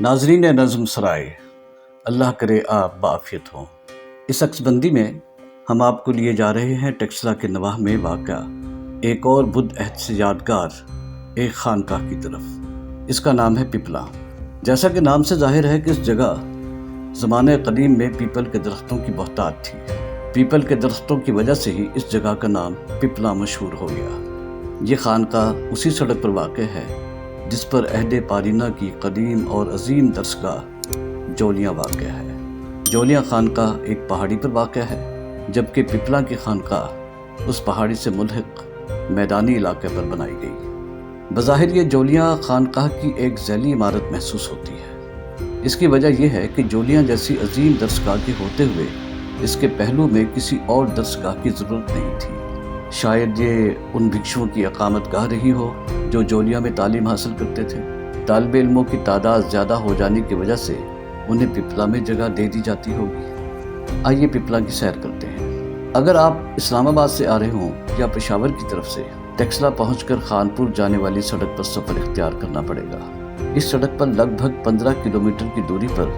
ناظرین نظم سرائے، اللہ کرے آپ بعافیت ہوں۔ اس عکس بندی میں ہم آپ کو لیے جا رہے ہیں ٹیکسلا کے نواح میں واقع ایک اور بدھ عہد سے یادگار ایک خانقاہ کی طرف۔ اس کا نام ہے پپلا۔ جیسا کہ نام سے ظاہر ہے کہ اس جگہ زمانہ قدیم میں پیپل کے درختوں کی بہتات تھی۔ پیپل کے درختوں کی وجہ سے ہی اس جگہ کا نام پپلا مشہور ہو گیا۔ یہ خانقاہ اسی سڑک پر واقع ہے جس پر عہد پارینہ کی قدیم اور عظیم درسگاہ جولیاں واقع ہے۔ جولیاں خانقاہ ایک پہاڑی پر واقع ہے، جبکہ پپلا کی خانقاہ اس پہاڑی سے ملحق میدانی علاقے پر بنائی گئی۔ بظاہر یہ جولیاں خانقاہ کی ایک ذیلی عمارت محسوس ہوتی ہے۔ اس کی وجہ یہ ہے کہ جولیاں جیسی عظیم درسگاہ کے ہوتے ہوئے اس کے پہلو میں کسی اور درسگاہ کی ضرورت نہیں تھی۔ شاید یہ ان بھکشوؤں کی اقامت گاہ رہی ہو جو جولیاں میں تعلیم حاصل کرتے تھے۔ طالب علموں کی تعداد زیادہ ہو جانے کی وجہ سے انہیں پپلا میں جگہ دے دی جاتی ہوگی۔ آئیے پپلا کی سیر کرتے ہیں۔ اگر آپ اسلام آباد سے آ رہے ہوں یا پشاور کی طرف سے، ٹیکسلا پہنچ کر خانپور جانے والی سڑک پر سفر اختیار کرنا پڑے گا۔ اس سڑک پر لگ بھگ 15 کلومیٹر کی دوری پر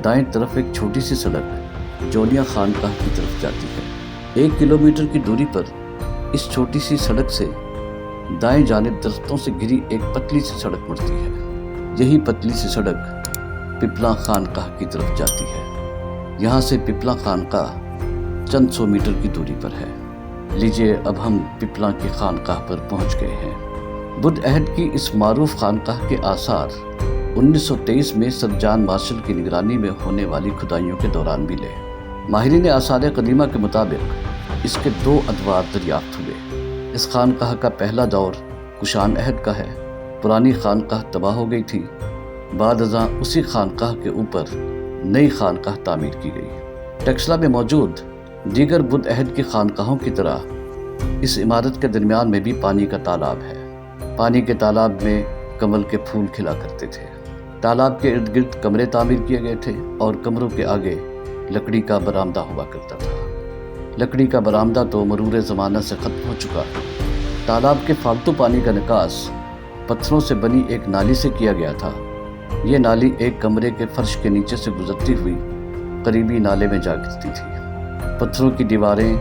دائیں طرف ایک چھوٹی سی سڑک جولیاں خانقاہ کی طرف جاتی ہے۔ 1 کلومیٹر کی دوری پر اس چھوٹی سی سڑک سے دائیں جانب درختوں سے گھری ایک پتلی سی سڑک مڑتی ہے۔ یہی پتلی سی سڑک پپلا خانقاہ کی طرف جاتی ہے۔ یہاں سے پپلا خانقاہ چند سو میٹر کی دوری پر ہے۔ لیجئے اب ہم پپلا کی خانقاہ پر پہنچ گئے ہیں۔ بدھ عہد کی اس معروف خانقاہ کے آثار 1923 میں سر جان مارشل کی نگرانی میں ہونے والی کھدائیوں کے دوران ملے۔ ماہرین آثار قدیمہ کے مطابق اس کے 2 ادوار دریافت ہوئے۔ اس خانقاہ کا پہلا دور کشان عہد کا ہے۔ پرانی خانقاہ تباہ ہو گئی تھی۔ بعد ازاں اسی خانقاہ کے اوپر نئی خانقاہ تعمیر کی گئی۔ ٹیکسلا میں موجود دیگر بدھ عہد کی خانقاہوں کی طرح اس عمارت کے درمیان میں بھی پانی کا تالاب ہے۔ پانی کے تالاب میں کمل کے پھول کھلا کرتے تھے۔ تالاب کے ارد گرد کمرے تعمیر کیے گئے تھے اور کمروں کے آگے لکڑی کا برآمدہ ہوا کرتا تھا۔ لکڑی کا برآمدہ تو مرور زمانہ سے ختم ہو چکا۔ تالاب کے فالتو پانی کا نکاس پتھروں سے بنی ایک نالی سے کیا گیا تھا۔ یہ نالی ایک کمرے کے فرش کے نیچے سے گزرتی ہوئی قریبی نالے میں جا گرتی تھی۔ پتھروں کی دیواریں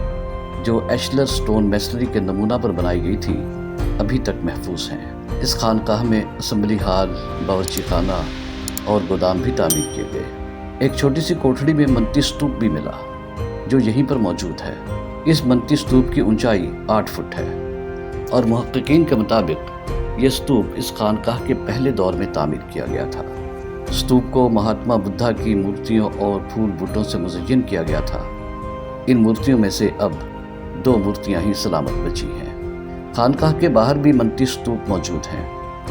جو ایشلر سٹون میسنری کے نمونہ پر بنائی گئی تھی ابھی تک محفوظ ہیں۔ اس خانقاہ میں اسمبلی ہال، باورچی خانہ اور گودام بھی تعمیر کیے گئے۔ ایک چھوٹی سی کوٹھڑی میں منتی ستوپ بھی ملا جو یہیں پر موجود ہے۔ اس منتی ستوپ کی اونچائی 8 فٹ ہے اور محققین کے مطابق یہ ستوپ اس خانقاہ کے پہلے دور میں تعمیر کیا گیا تھا۔ ستوپ کو مہاتما بدھا کی مورتیوں اور پھول بوٹوں سے مزین کیا گیا تھا۔ ان مورتیوں میں سے اب 2 مورتیاں ہی سلامت بچی ہیں۔ خانقاہ کے باہر بھی منتی ستوپ موجود ہیں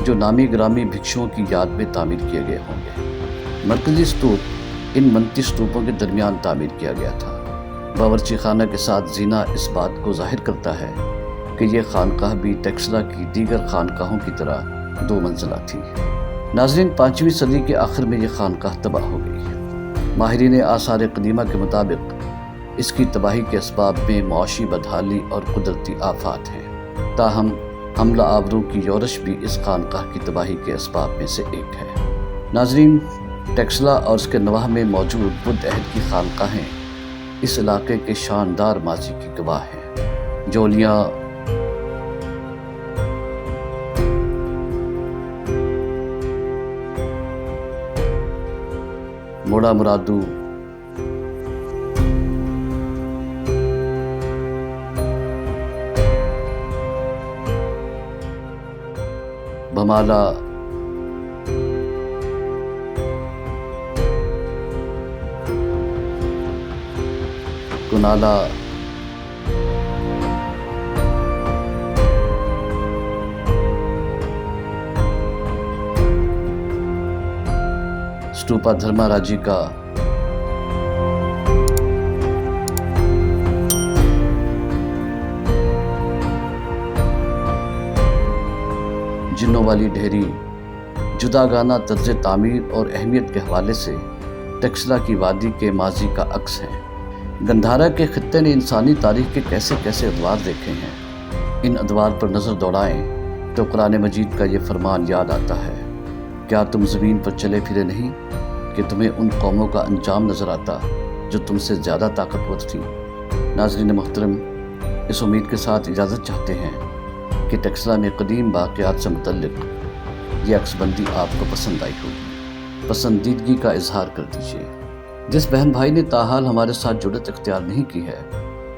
جو نامی گرامی بھکشوؤں کی یاد میں تعمیر کیے گئے ہوں گے۔ مرکزی ستوپ ان منتی ستوپوں کے درمیان تعمیر کیا گیا تھا۔ باورچی خانہ کے ساتھ زینہ اس بات کو ظاہر کرتا ہے کہ یہ خانقاہ بھی ٹیکسلا کی دیگر خانقاہوں کی طرح 2 منزلہ تھی۔ ناظرین، 5ویں صدی کے آخر میں یہ خانقاہ تباہ ہو گئی۔ ماہرین آثار قدیمہ کے مطابق اس کی تباہی کے اسباب میں معاشی بدحالی اور قدرتی آفات ہیں۔ تاہم حملہ آوروں کی یورش بھی اس خانقاہ کی تباہی کے اسباب میں سے ایک ہے۔ ناظرین، ٹیکسلا اور اس کے نواح میں موجود بدھ عہد کی خانقاہیں اس علاقے کے شاندار ماضی کی گواہ ہیں۔ جولیاں موڑا مرادو، بھمالا، کنالا، اسٹوپا دھرما راجی کا، جنوں والی ڈھیری جداگانہ طرز تعمیر اور اہمیت کے حوالے سے ٹیکسلا کی وادی کے ماضی کا عکس ہیں۔ گندھارا کے خطے نے انسانی تاریخ کے کیسے کیسے ادوار دیکھے ہیں۔ ان ادوار پر نظر دوڑائیں تو قرآن مجید کا یہ فرمان یاد آتا ہے کیا تم زمین پر چلے پھرے نہیں کہ تمہیں ان قوموں کا انجام نظر آتا جو تم سے زیادہ طاقتور تھیں؟ ناظرین محترم، اس امید کے ساتھ اجازت چاہتے ہیں کہ ٹیکسلا میں قدیم واقعات سے متعلق یہ عکس بندی آپ کو پسند آئی ہوگی۔ پسندیدگی کا اظہار کر دیجیے۔ جس بہن بھائی نے تاحال ہمارے ساتھ جڑت اختیار نہیں کی ہے،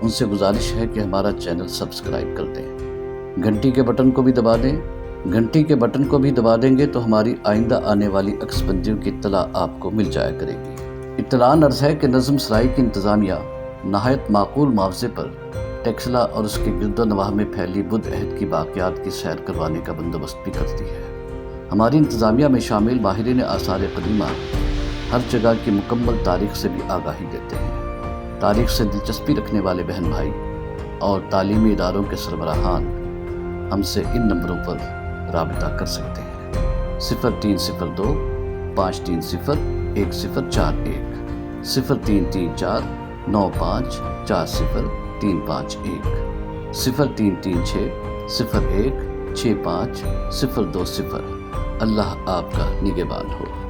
ان سے گزارش ہے کہ ہمارا چینل سبسکرائب کر دیں، گھنٹی کے بٹن کو بھی دبا دیں۔ گھنٹی کے بٹن کو بھی دبا دیں گے تو ہماری آئندہ آنے والی عکس بندیوں کی اطلاع آپ کو مل جایا کرے گی۔ اطلاع عرض ہے کہ نظم سرائی کی انتظامیہ نہایت معقول معاوضے پر ٹیکسلا اور اس کے گرد و نواح میں پھیلی بدھ عہد کی باقیات کی سیر کروانے کا بندوبست بھی کرتی ہے۔ ہماری انتظامیہ میں شامل ماہرین آثار قدیمہ ہر جگہ کی مکمل تاریخ سے بھی آگاہی دیتے ہیں۔ تاریخ سے دلچسپی رکھنے والے بہن بھائی اور تعلیمی اداروں کے سربراہان ہم سے ان نمبروں پر رابطہ کر سکتے ہیں: 0302 530 1041 0334 95 40 351 0336 01 65 020۔ اللہ آپ کا نگہبان ہو۔